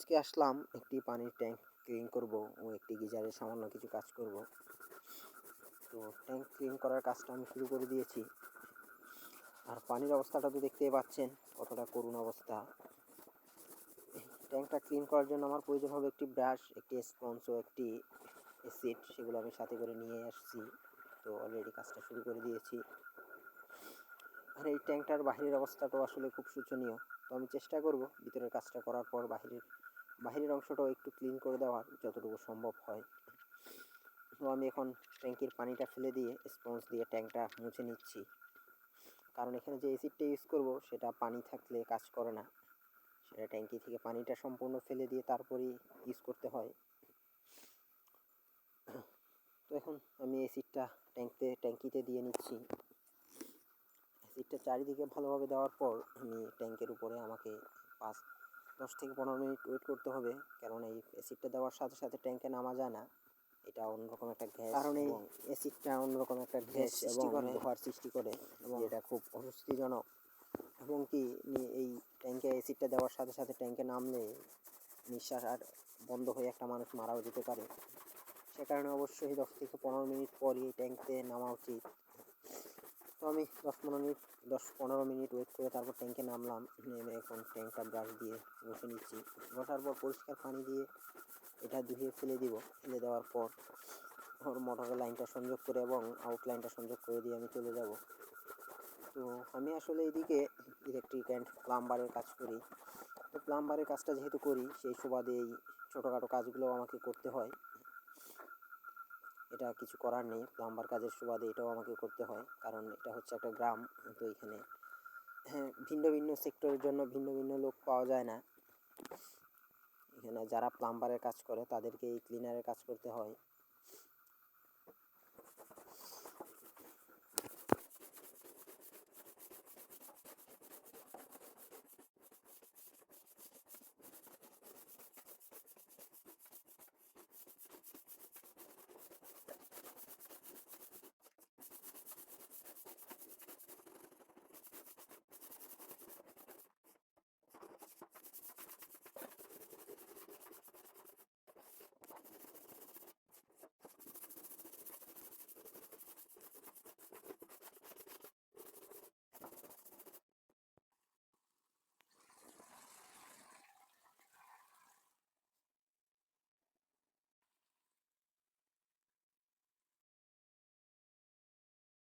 আজকে আসলাম একটি পানির ট্যাঙ্ক ক্লিন করব ও একটি গিজারের সামান্য কিছু কাজ করব। তো ট্যাঙ্ক ক্লিন করার কাজটা আমি শুরু করে দিয়েছি। আর পানির অবস্থাটা তো দেখতেই পাচ্ছেন কতটা করুণ অবস্থা। ট্যাঙ্কটা ক্লিন করার জন্য আমার প্রয়োজন হবে একটি ব্রাশ, একটি স্পঞ্জ ও একটি অ্যাসিড। সেগুলো আমি সাথে করে নিয়ে আসছি। তো অলরেডি কাজটা শুরু করে দিয়েছি। আর এই ট্যাঙ্কটার বাহিরের অবস্থাটাও আসলে খুব শোচনীয়। তো আমি চেষ্টা করব ভিতরের কাজটা করার পর বাহিরের অংশটাও একটু ক্লিন করে দেওয়ার যতটুকু সম্ভব হয়। তো আমি এখন ট্যাঙ্কির পানিটা ফেলে দিয়ে স্পঞ্জ দিয়ে ট্যাঙ্কটা মুছে নিচ্ছি, কারণ এখানে যে অ্যাসিডটা ইউজ করব সেটা পানি থাকলে কাজ করে না। সেটা ট্যাঙ্কি থেকে পানিটা সম্পূর্ণ ফেলে দিয়ে তারপরেই ইউজ করতে হয়। তো এখন আমি অ্যাসিডটা ট্যাঙ্কিতে দিয়ে নিচ্ছি। অ্যাসিডটা চারিদিকে ভালোভাবে দেওয়ার পর আমি ট্যাঙ্কের উপরে আমাকে 10 থেকে 15 মিনিট ওয়েট করতে হবে, কারণ এই অ্যাসিডটা দেওয়ার সাথে সাথে ট্যাঙ্কে নামা যায় না। এটা অন্যরকম একটা গ্যাস, কারণ এই অ্যাসিডটা অন্যরকম একটা গ্যাস এবং ধোঁয়ার সৃষ্টি করে, এবং এটা খুব অস্বস্তিজনক। এবং কি এই ট্যাঙ্কে অ্যাসিডটা দেওয়ার সাথে সাথে ট্যাঙ্কে নামলে নিঃশ্বাস আর বন্ধ হয়ে একটা মানুষ মারাও যেতে পারে। সে কারণে অবশ্যই 10 থেকে 15 মিনিট পরই এই ট্যাঙ্কে নামা উচিত। তো আমি 10-15 মিনিট ওয়েট করে তারপর ট্যাঙ্কে নামলাম। নেমে এখন ট্যাঙ্কটা ব্রাশ দিয়ে ঘষে নিচ্ছি। ঘষার পর পরিষ্কার পানি দিয়ে এটা ধুয়ে ফেলে দিব। ফেলে দেওয়ার পর ওর মোটরের লাইনটা সংযোগ করে এবং আউট লাইনটা সংযোগ করে দিয়ে আমি চলে যাব। তো আমি আসলে এদিকে ইলেকট্রিক অ্যান্ড প্লাম্বারের কাজ করি। তো প্লাম্বারের কাজটা যেহেতু করি, সেই সুবাদে এই ছোটোখাটো কাজগুলো আমাকে করতে হয়। এটা কিছু করার নেই, প্লাম্বার কাজের সুবাদে এটাও আমাকে করতে হয়, কারণ এটা হচ্ছে একটা গ্রাম। তো এখানে ভিন্ন ভিন্ন সেক্টরের জন্য ভিন্ন ভিন্ন লোক পাওয়া যায় না। এখানে যারা প্লাম্বারের কাজ করে তাদেরকে এই ক্লিনারের কাজ করতে হয়।